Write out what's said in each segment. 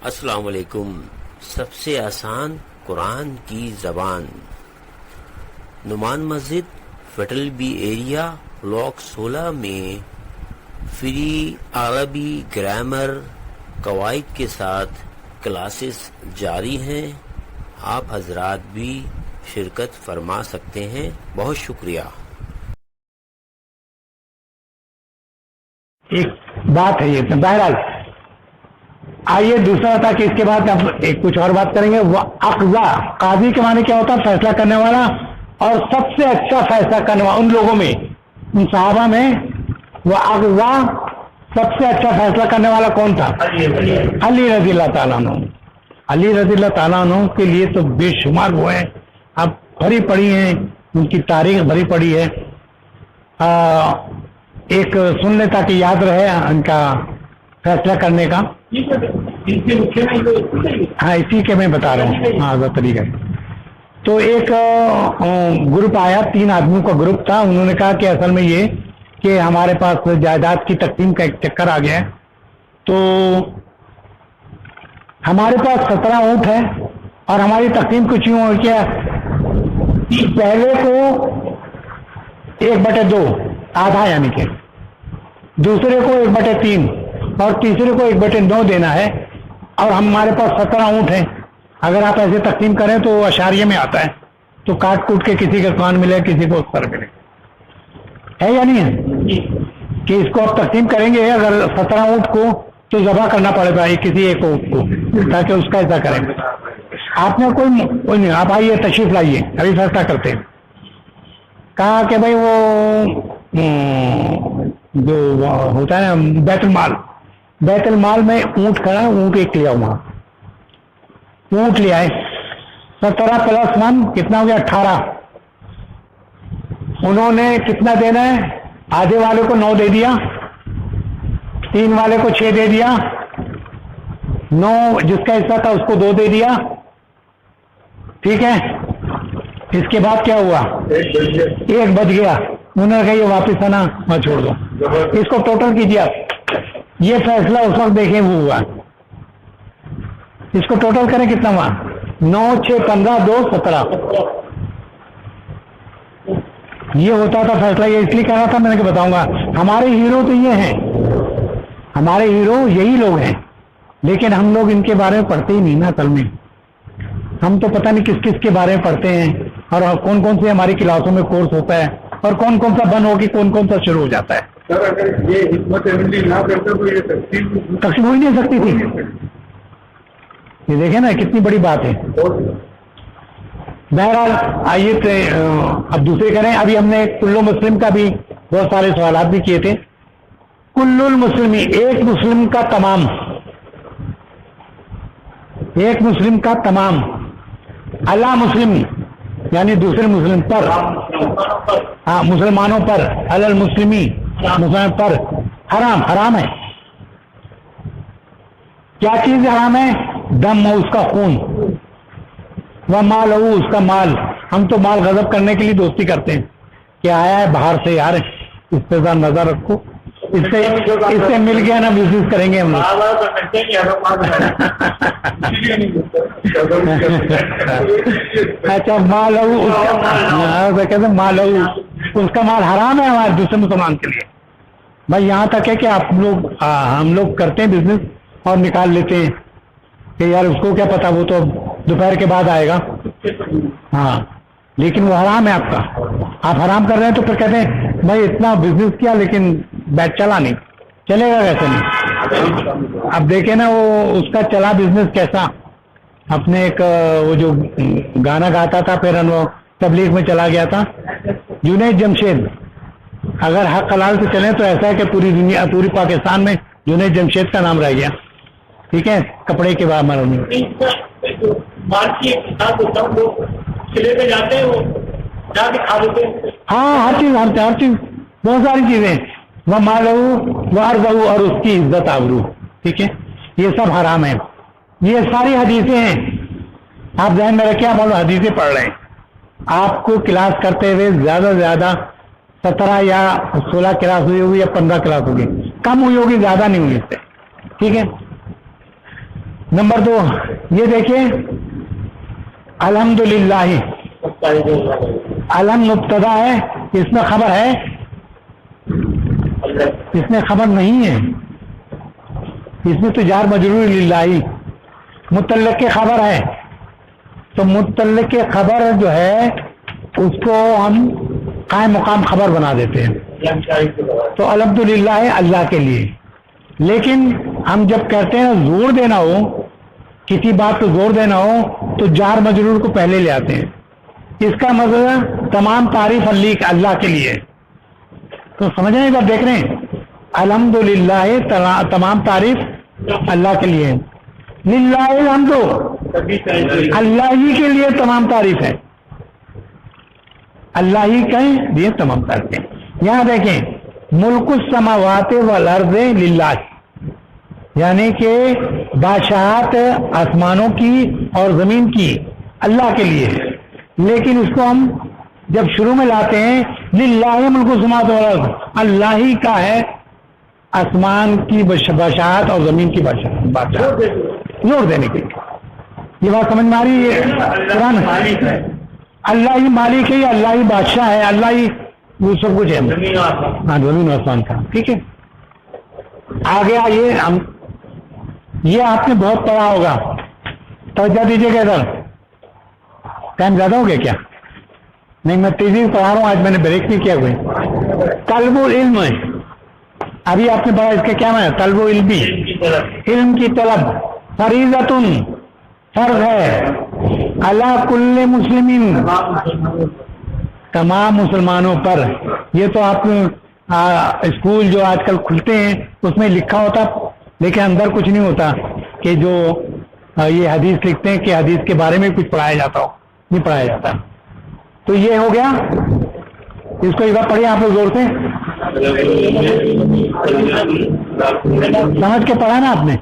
السلام علیکم. سب سے آسان قرآن کی زبان. نعمان مسجد فیڈرل بی ایریا بلاک 16 میں فری عربی گرامر قواعد کے ساتھ کلاسز جاری ہیں. آپ حضرات بھی شرکت فرما سکتے ہیں. بہت شکریہ. ایک بات ہے یہ. بہرحال آئیے دوسرا تھا کہ اس کے بعد اب ایک کچھ اور بات کریں گے. وہ اقضا، قاضی کے معنی کیا ہوتا ہے؟ فیصلہ کرنے والا. اور سب سے اچھا فیصلہ کرنے والا ان لوگوں میں، ان صحابہ میں، وہ اقضا سب سے اچھا فیصلہ کرنے والا کون تھا؟ علی رضی اللہ تعالیٰ عنہ. علی رضی اللہ تعالیٰ عنہ کے لیے تو بے شمار وہ ہیں. اب بھری پڑی ہیں ان کی تاریخ، بھری پڑی ہے. ایک سن لے تاکہ یاد رہے ان کا فیصلہ کرنے کا. ہاں اسی کے میں بتا رہا ہوں. ہاں وہ طریقہ. تو ایک گروپ آیا، 3 آدمیوں کا گروپ تھا. انہوں نے کہا کہ اصل میں یہ کہ ہمارے پاس جائیداد کی تقسیم کا ایک چکر آ گیا ہے، تو ہمارے پاس 17 اونٹ ہے اور ہماری تقسیم کچھ یوں ہو کیا، پہلے کو 1/2 آدھا، یعنی کہ دوسرے کو 1/3 اور تیسرے کو 1/9 دینا ہے. اور ہمارے پاس 17 اونٹ ہیں. اگر آپ ایسے تقسیم کریں تو اشاریے میں آتا ہے، تو کاٹ کوٹ کے کسی کا کان ملے، کسی کو سر ملے. ہے یا نہیں ہے کہ اس کو آپ تقسیم کریں گے؟ اگر 17 اونٹ کو تو ذبح کرنا پڑے گا کسی ایک اونٹ کو، تاکہ اس کا ایسا کریں. آپ نے کوئی نہیں، آپ آئیے تشریف لائیے، ابھی فیصلہ کرتے ہیں. کہا کہ بھائی وہ جو ہوتا ہے بیت المال میں اونٹ کھڑا ہے، اونٹ ایک لیا وہاں، اونٹ لیا ہے. 17 + 1 کتنا ہو گیا؟ 18. انہوں نے کتنا دینا ہے؟ آدھے والے کو 9 دے دیا، 3 والے کو 6 دے دیا، 9 جس کا حصہ تھا اس کو 2 دے دیا. ٹھیک ہے. اس کے بعد کیا ہوا؟ 1 بچ گیا. انہوں نے کہا یہ واپس آنا، میں چھوڑ دو، اس کو ٹوٹل کیجیے. آپ یہ فیصلہ اس وقت دیکھیں وہ ہوا. اس کو ٹوٹل کریں کتنا ہوا؟ 9 6 15 2 17. یہ ہوتا تھا فیصلہ. یہ اس لیے کہہ رہا تھا، میں نے کہ بتاؤں گا. ہمارے ہیرو تو یہ ہیں، ہمارے ہیرو یہی لوگ ہیں، لیکن ہم لوگ ان کے بارے میں پڑھتے ہی نہیں نا. اصل میں ہم تو پتہ نہیں کس کس کے بارے میں پڑھتے ہیں، اور کون کون سے ہماری کلاسوں میں کورس ہوتا ہے، اور کون کون سا بند ہو کے کون کون سا شروع ہو جاتا ہے. سر اگر یہ حکمت عملی نہ کرتا تو یہ تقسیم ہو ہی نہیں سکتی تھی. یہ دیکھیں نا کتنی بڑی بات ہے. بہرحال آئیے اب دوسرے کریں. ابھی ہم نے کل مسلم کا بھی بہت سارے سوالات بھی کیے تھے. کل المسلمی، ایک مسلم کا تمام، ایک مسلم کا تمام، اللہ مسلم یعنی دوسرے مسلم پر، ہاں مسلمانوں پر، المسلمی مسلمان پر حرام. حرام ہے. کیا چیز حرام ہے؟ دم، اس کا خون، وہ مال ہو، اس کا مال. ہم تو مال غضب کرنے کے لیے دوستی کرتے ہیں کہ آیا ہے باہر سے، یار اس پہ ذرا نظر رکھو، اس سے مل گیا نا بزنس کریں گے ہم لوگ. اچھا مال ہو، مال ہو، اس کا مال حرام ہے ہمارے دوسرے مسلمان کے لیے. بھائی یہاں تک ہے کہ ہم لوگ کرتے ہیں بزنس اور نکال لیتے ہیں کہ یار اس کو کیا پتا، وہ تو دوپہر کے بعد آئے گا. ہاں لیکن وہ حرام ہے آپ کا. آپ حرام کر رہے ہیں تو پھر کہتے ہیں بھائی اتنا بزنس کیا لیکن بیٹ چلا نہیں. چلے گا کیسے نہیں؟ اب دیکھیں نا وہ اس کا چلا بزنس کیسا. اپنے ایک وہ جو گانا گاتا تھا پھر وہ تبلیغ میں چلا گیا تھا، جنید جمشید. اگر حق حلال سے چلیں تو ایسا ہے کہ پوری دنیا، پوری پاکستان میں جنید جمشید کا نام رہ گیا. ٹھیک ہے. کپڑے کے بعد ہاں ہر چیز بہت ساری چیزیں. وہ مالو، وہ ارضو، اور اس کی عزت آبرو. ٹھیک ہے. یہ سب حرام ہے. یہ ساری حدیثیں ہیں. آپ ذہن میں رکھیں، آپ حدیثیں پڑھ رہے ہیں. آپ کو کلاس کرتے ہوئے زیادہ سے زیادہ 17 یا 16 کلاس ہوئی ہوگی یا 15 کلاس ہوگی. کم ہوئی ہوگی، زیادہ نہیں ہوئی اس سے. ٹھیک ہے. نمبر 2 یہ دیکھیے الحمدللہ، الحمد مبتدا ہے، اس میں خبر ہے؟ اس میں خبر نہیں ہے، اس میں تو جار مجرور للہ، متعلق کی خبر ہے، تو متعلق کی خبر جو ہے اس کو ہم قائم مقام خبر بنا دیتے ہیں، تو الحمدللہ ہے اللہ کے لیے۔ لیکن ہم جب کہتے ہیں زور دینا ہو، کسی بات کو زور دینا ہو تو جار مجرور کو پہلے لے آتے ہیں، اس کا مطلب تمام تعریف اللہ کے لیے، تو سمجھ رہے ہیں جب دیکھ رہے ہیں الحمدللہ تمام تعریف اللہ کے لیے، للہ الحمد اللہ ہی کے لیے تمام تعریف ہے، اللہ ہی کے لیے تمام تعریف ہے۔ یہاں دیکھیں ملک السماوات والارض للہ، یعنی کہ بادشاہت آسمانوں کی اور زمین کی اللہ کے لیے ہے، لیکن اس کو ہم جب شروع میں لاتے ہیں للہ ملک السماوات والارض، اللہ ہی کا ہے آسمان کی بادشاہت اور زمین کی بادشاہت، زور دینے کے لیے۔ یہ بات سمجھ میں آ رہی ہے؟ قرآن اللہ ہی مالک ہے، اللہ ہی بادشاہ ہے، اللہ ہی وہ سب کچھ ہے، ہاں زمین و آسمان کا، ٹھیک ہے۔ آگے آئیے، ہم یہ آپ نے بہت پڑھا ہوگا، توجہ دیجیے گا ادھر، ٹائم زیادہ ہو گیا کیا؟ نہیں، میں تیزی سے پڑھا رہا ہوں، آج میں نے بریک نہیں کیا ہوئے۔ طلب العلم، ابھی آپ نے پڑھا، اس کا کیا معنی؟ طلب العلم، علم کی طلب، فریضۃ فرض ہے، علی کل مسلمین تمام مسلمانوں پر۔ یہ تو آپ اسکول جو آج کل کھلتے ہیں اس میں لکھا ہوتا، لیکن اندر کچھ نہیں ہوتا کہ جو یہ حدیث لکھتے ہیں کہ حدیث کے بارے میں کچھ پڑھایا جاتا ہو، نہیں پڑھایا جاتا۔ تو یہ ہو گیا، اس کو ایک بار پڑھیے آپ لوگ زور سے، سمجھ کے پڑھا نا آپ نے۔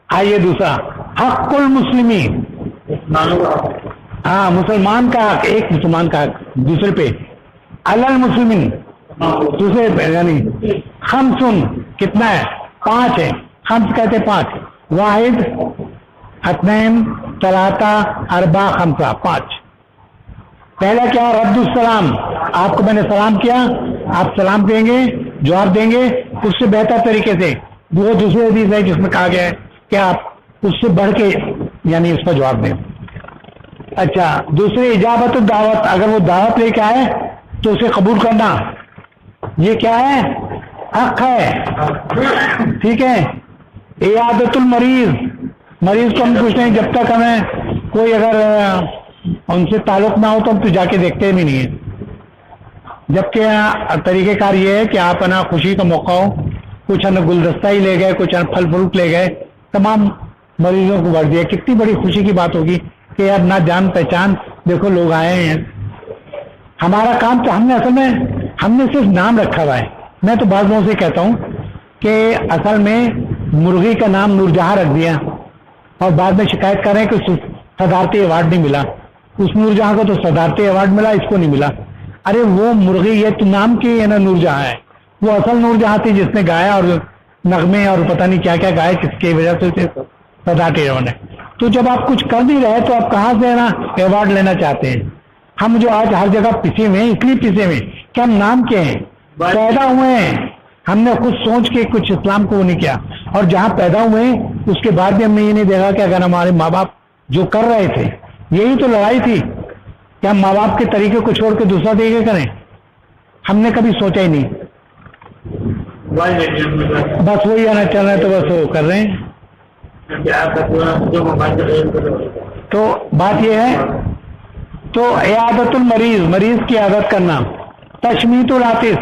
آئیے دوسرا، حق المسلمین، ہاں مسلمان کا حق، ایک مسلمان کا حق دوسرے پہ، علی المسلمین دوسرے پہ، یعنی خمسن کتنا ہے؟ 5 ہے، خمس کہتے 5، واحد اثنین ثلاثہ اربع خمسہ، 5۔ پہلا کیا؟ رد السلام، آپ کو میں نے سلام کیا، آپ سلام دیں گے، جواب دیں گے اس سے بہتر طریقے سے، وہ دوسری حدیث ہے جس میں کہا گیا ہے کہ آپ اس سے بڑھ کے یعنی اس کا جواب دیں۔ اچھا، دوسری اجابت الدعوت، اگر وہ دعوت لے کے آئے تو اسے قبول کرنا، یہ کیا ہے؟ حق ہے، ٹھیک ہے۔ عیادت المریض، مریض کو ہم پوچھتے ہیں، جب تک ہمیں کوئی اگر ان سے تعلق نہ ہو تو ہم تو جا کے دیکھتے بھی نہیں ہیں، جبکہ طریقہ کار یہ ہے کہ آپ نا خوشی کا موقع ہو، کچھ گلدستہ ہی لے گئے، کچھ پھل فروٹ لے گئے، تمام مریضوں کو بڑھ دیا، کتنی بڑی خوشی کی بات ہوگی کہ یار نہ جان پہچان دیکھو لوگ آئے ہیں۔ ہمارا کام تو ہم نے صرف نام رکھا ہوا ہے۔ میں تو بعض لوگوں سے کہتا ہوں کہ اصل میں مرغی کا نام نور جہاں رکھ دیا، اور بعد میں شکایت کر رہے ہیں کہ صدارتی ایوارڈ نہیں ملا، اس نور جہاں کو تو صدارتی ایوارڈ ملا، اس کو نہیں ملا۔ ارے وہ مرغی یہ تو نام کی ہے نا نور جہاں ہے، وہ اصل نور جہاں تھی جس نے گایا اور نغمے اور پتہ نہیں کیا کیا گائے، کس کی وجہ سے صدارتی ایوارڈ ہے۔ تو جب آپ کچھ کر نہیں رہے تو آپ کہاں سے نا ایوارڈ لینا چاہتے ہیں؟ ہم جو آج ہر جگہ پسے ہوئے ہیں، اس لیے پسے ہوئے کہ ہم نام کے ہیں، پیدا ہوئے ہیں، ہم نے خود سوچ کے کچھ اسلام کو وہ نہیں کیا، اور جہاں پیدا ہوئے ہیں اس کے بعد بھی ہم نے یہ نہیں دیکھا کہ اگر ہمارے ماں باپ جو کر رہے تھے، یہی تو لڑائی تھی کہ ہم ماں باپ کے طریقے کو چھوڑ کے دوسرا طریقے کریں، ہم نے کبھی سوچا ہی نہیں، بس وہی آنا چل رہا ہے تو بس وہ کر رہے ہیں۔ تو بات یہ ہے، تو عیادت المریض، مریض کی عیادت کرنا، تشمیت العاطس،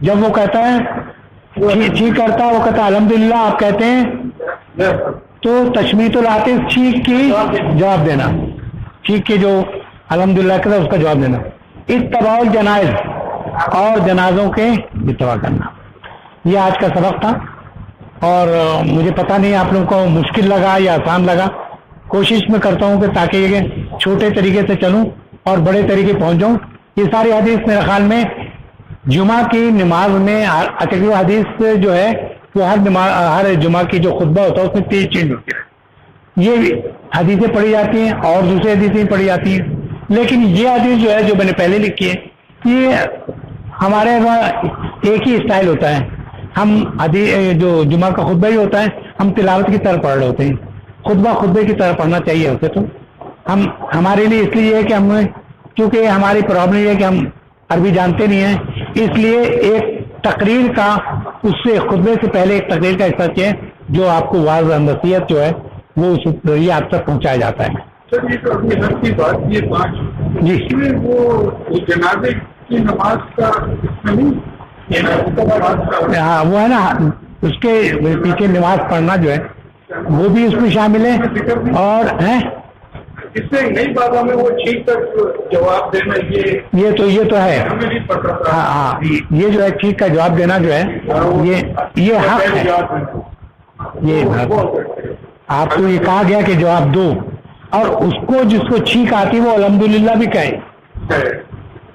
جب وہ کہتا ہے چھینک کرتا ہے، وہ کہتا ہے الحمدللہ، آپ کہتے ہیں تو تشمیت العاطس چھینک کی جواب دینا، چھینک کے جو الحمدللہ کہتا ہے اس کا جواب دینا۔ اتباع الجنائز، اور جنازوں کے اتباع کرنا۔ یہ آج کا سبق تھا، اور مجھے پتہ نہیں آپ لوگوں کو مشکل لگا یا آسان لگا، کوشش میں کرتا ہوں کہ تاکہ یہ چھوٹے طریقے سے چلوں اور بڑے طریقے پہنچ جاؤں۔ یہ ساری حدیث میرے خیال میں جمعہ کی نماز میں، حدیث جو ہے وہ ہر جمعہ کی جو خطبہ ہوتا ہے اس میں 3 چینج ہوتی ہے، یہ حدیثیں پڑھی جاتی ہیں اور دوسری حدیثیں پڑھی جاتی ہیں. لیکن یہ حدیث جو ہے جو میں نے پہلے لکھی ہے یہ ہمارے وہاں ایک ہی اسٹائل ہوتا ہے. ہم جو جمعہ کا خطبہ ہی ہوتا ہے ہم تلاوت کی طرح پڑھ رہے ہوتے ہیں. خطبے کی طرح پڑھنا چاہیے ہوتے تو ہمارے لیے اس لیے یہ ہے کہ ہم کیونکہ ہماری پرابلم یہ ہے کہ ہم عربی جانتے نہیں ہیں اس لیے ایک تقریر کا اس سے خطبے سے پہلے ایک تقریر کا حصہ کیا جو آپ کو واضح نصیحت جو ہے وہ اس ذریعے آپ تک پہنچایا جاتا ہے. سر یہ تو اپنی حد کی بات یہ 5 جی اس میں وہ جنازے کی نماز کا اس میں نہیں ہاں وہ ہے نا اس کے پیچھے نماز پڑھنا جو ہے وہ بھی اس میں شامل ہے اور ہیں اس سے نئی باتوں میں وہ ٹھیک تک جواب دینا یہ تو ہے ہمیں نہیں پڑتا تھا. ہاں یہ جو ہے ٹھیک کا جواب دینا جو ہے یہ حق ہے. یہ آپ کو یہ کہا گیا کہ جواب دو اور اس کو جس کو چھینک آتی وہ الحمدللہ بھی کہے.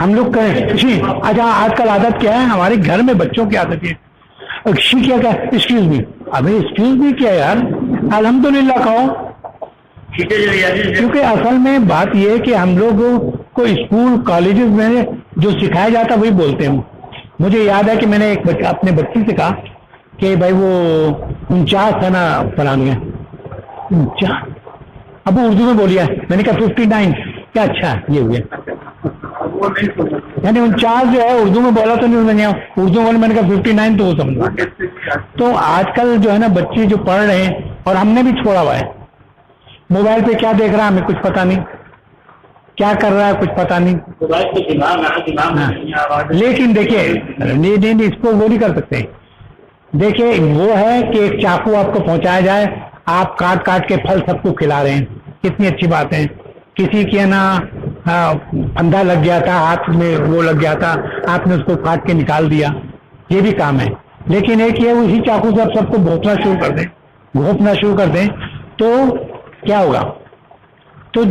ہم لوگ کہیں جی اچھا آج کل عادت کیا ہے ہمارے گھر میں بچوں کی عادت ہے کیا ایکسکیوز می. ابھی ایکسکیوز می کیا یار الحمدللہ کہو. کیونکہ اصل میں بات یہ ہے کہ ہم لوگ کو اسکول کالجز میں جو سکھایا جاتا وہی بولتے ہیں. مجھے یاد ہے کہ میں نے ایک اپنے بچی سے کہا کہ بھائی وہ 49 ہے نا فلان ہے 49 اب وہ اردو میں بولیا میں نے کہا 59 کیا اچھا یہ ہوئے یعنی 49 جو ہے اردو میں بولا تو نہیں اردو میں نے کہا 59 تو وہ سمجھا. تو آج کل جو ہے نا بچے جو پڑھ رہے ہیں اور ہم نے بھی چھوڑا ہوا ہے موبائل پہ کیا دیکھ رہا ہے ہمیں کچھ پتا نہیں کیا کر رہا ہے کچھ پتا نہیں. لیکن دیکھیے نہیں اس کو وہ نہیں کر سکتے. دیکھیے وہ ہے کہ ایک چاقو آپ کو پہنچایا جائے آپ کاٹ کاٹ کے پھل سب کو کھلا رہے ہیں کتنی اچھی بات ہے. کسی کے نا پھندا لگ گیا تھا ہاتھ میں وہ لگ گیا تھا آپ نے اس کو کاٹ کے نکال دیا یہ بھی کام ہے. لیکن ایک یہ اسی چاقو سے آپ سب کو گھونپنا شروع کر دیں تو کیا ہوگا. تو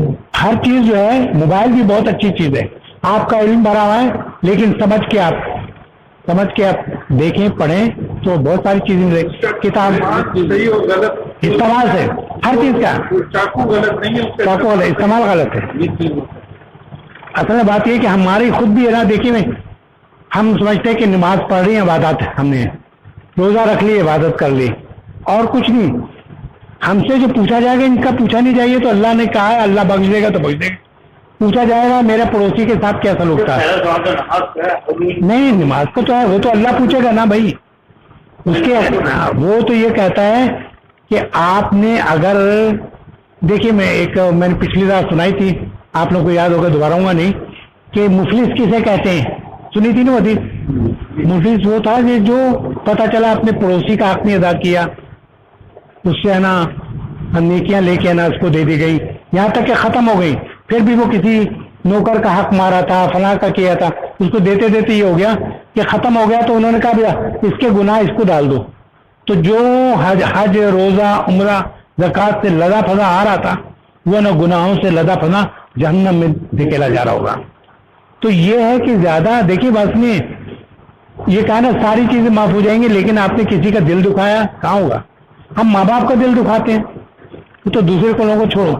ہر چیز جو ہے موبائل بھی بہت اچھی چیز ہے آپ کا علم بھرا ہوا ہے لیکن سمجھ کے آپ دیکھیں پڑھیں تو بہت ساری چیزیں ملیں. کتاب صحیح اور غلط استعمال سے ہر چیز کا چاقو غلط نہیں ہے چاقو غلط استعمال غلط ہے. اصل میں بات یہ کہ ہماری خود بھی ہے نا دیکھیے ہم سمجھتے ہیں کہ نماز پڑھ رہی ہیں عبادت ہم نے روزہ رکھ لی عبادت کر لی اور کچھ نہیں. ہم سے جو پوچھا جائے گا ان کا پوچھا نہیں جائے تو اللہ نے کہا ہے اللہ بخش دے گا تو بخش دے گا. پوچھا جائے گا میرے پڑوسی کے ساتھ کیسا لگتا ہے نہیں نماز کو تو ہے وہ تو اللہ پوچھے گا نا بھائی اس کے وہ تو یہ کہتا ہے کہ آپ نے اگر دیکھیے میں نے پچھلی رات سنائی تھی آپ لوگوں کو یاد ہوگا دوبارہ ہوں گا نہیں کہ مفلس کسے کہتے ہیں سنی تھی نا حدیث. مفلس وہ تھا کہ جو پتہ چلا اپنے پڑوسی کا حق نہیں ادا کیا اس سے ہے نا نیکیاں لے کے ہے نا اس کو دے دی گئی یہاں تک کہ ختم ہو گئی پھر بھی وہ کسی نوکر کا حق مارا تھا فلاں کا کیا تھا اس کو دیتے دیتے یہ ہو گیا کہ ختم ہو گیا تو انہوں نے کہا بھیا اس کے گناہ اس کو ڈال دو. تو جو حج روزہ عمرہ زکوٰۃ سے لدا پھدا آ رہا تھا وہ نا گناہوں سے لدا پھدا جہنم میں دھکیلا جا رہا ہوگا. تو یہ ہے کہ زیادہ دیکھیے بات میں یہ کہا نا ساری چیزیں معاف ہو جائیں گی لیکن آپ نے کسی کا دل دکھایا کہاں ہوگا. ہم ماں باپ کا دل دکھاتے ہیں تو دوسرے کو لوگوں کو چھوڑو